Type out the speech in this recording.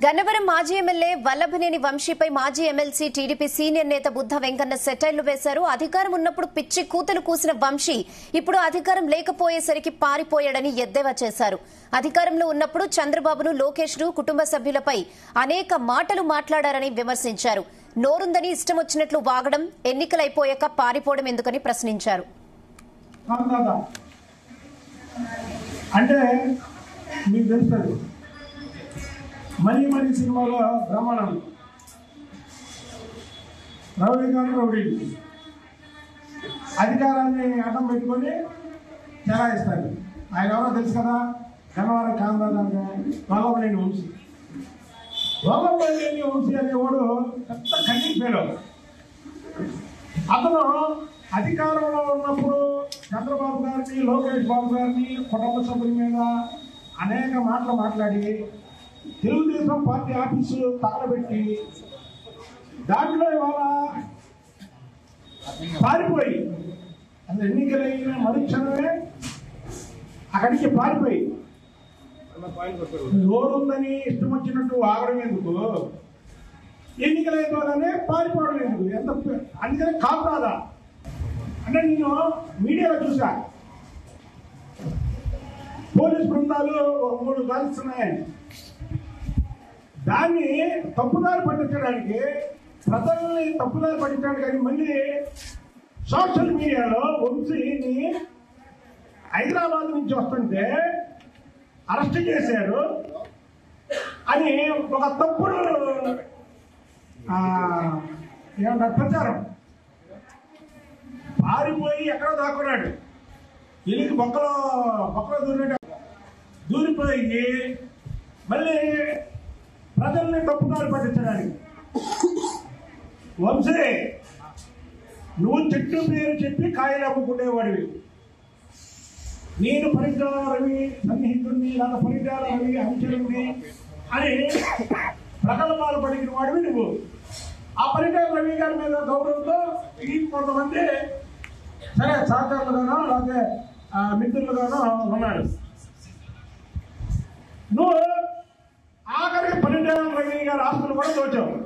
గన్నవరం మాజీ ఎమ్మెల్యే వల్లభనేని వంశీపై మాజీ MLC TDP senior నేత బుద్ధ వెంకన్న సెటైర్లు వేశారు. అధికారం ఉన్నప్పుడు పిచ్చి కూతలు కూసిన వంశీ ఇప్పుడు అధికారం లేకపోయేసరికి పారిపోయాడని ఎద్దేవా చేశారు. అధికారంలో ఉన్నప్పుడు చంద్రబాబును, లోకేష్ ను, కుటుంబ సభ్యులపై అనేక మాటలు మాట్లాడారని విమర్శించారు. నోరుందని ఇష్టం వచ్చినట్లు వాగడం, ఎన్నికలైపోయాక పారిపోవడం ఎందుకని ప్రశ్నించారు. అంటే మీకు తెలుస్తుంది మనీ సినిమాలో బ్రహ్మానందం రౌడీ అధికారాన్ని అడ్డం పెట్టుకొని చెలాయిస్తాడు. ఆయన ఎవరో తెలుసు కదా, గన్నవరం కాందాదాన్ని వల్లభనేని వంశీ. వల్లభనేని వంశీ అనేవాడు పెద్ద కన్నీ పేరు. అతను అధికారంలో ఉన్నప్పుడు చంద్రబాబు గారిని, లోకేష్ బాబు గారిని, కుటుంబ సభ్యుల మీద అనేక మాటలు మాట్లాడి తెలుగుదేశం పార్టీ ఆఫీసు తగలబెట్టి దాంట్లో ఇవాళ పారిపోయి అది ఎన్నికలైన మరుక్షణమే అక్కడికి పారిపోయి నోరుందని ఇష్టం వచ్చినట్టు ఆగడం ఎందుకు, ఎన్నికలైపోగానే పారిపోవడం ఎందుకు, ఎంత అందుకనే కాపురాదా అంటే నేను మీడియాలో చూసా. పోలీస్ బృందాలు ఒక 3 కాలుస్తున్నాయని దాన్ని తప్పుదారి పట్టించడానికి, ప్రజల్ని తప్పుదారి పట్టించడానికి మళ్ళీ సోషల్ మీడియాలో వంశీని హైదరాబాద్ నుంచి వస్తుంటే అరెస్ట్ చేశారు అని ఒక తప్పుడు ఏమంటారు ప్రచారం. పారిపోయి ఎక్కడో దాక్కున్నాడు, ఇల్లుకి బొక్కలో దూరిపోయి మళ్ళీ ప్రజల్ని తప్పుదారి పట్టించడానికి. వంశీ, నువ్వు చెట్టు పేరు చెప్పి కాయలు అమ్ముకునేవాడివి. నేను పరిటాల రవి సన్నిహితుడిని, లేదా పరిటాల రవి అనుచరుడిని అని ప్రకల్పాలు పడిన వాడివి నువ్వు. ఆ పరిటాల రవి గారి మీద గౌరవంతో ఈ కొంతమంది సరే సహకారులుగానో లేకపోతే మిత్రులుగానో ఉన్నారు. నువ్వు ఆఖరికి పరిటాల రవి గారి ఆస్తులు కూడా దోచావు.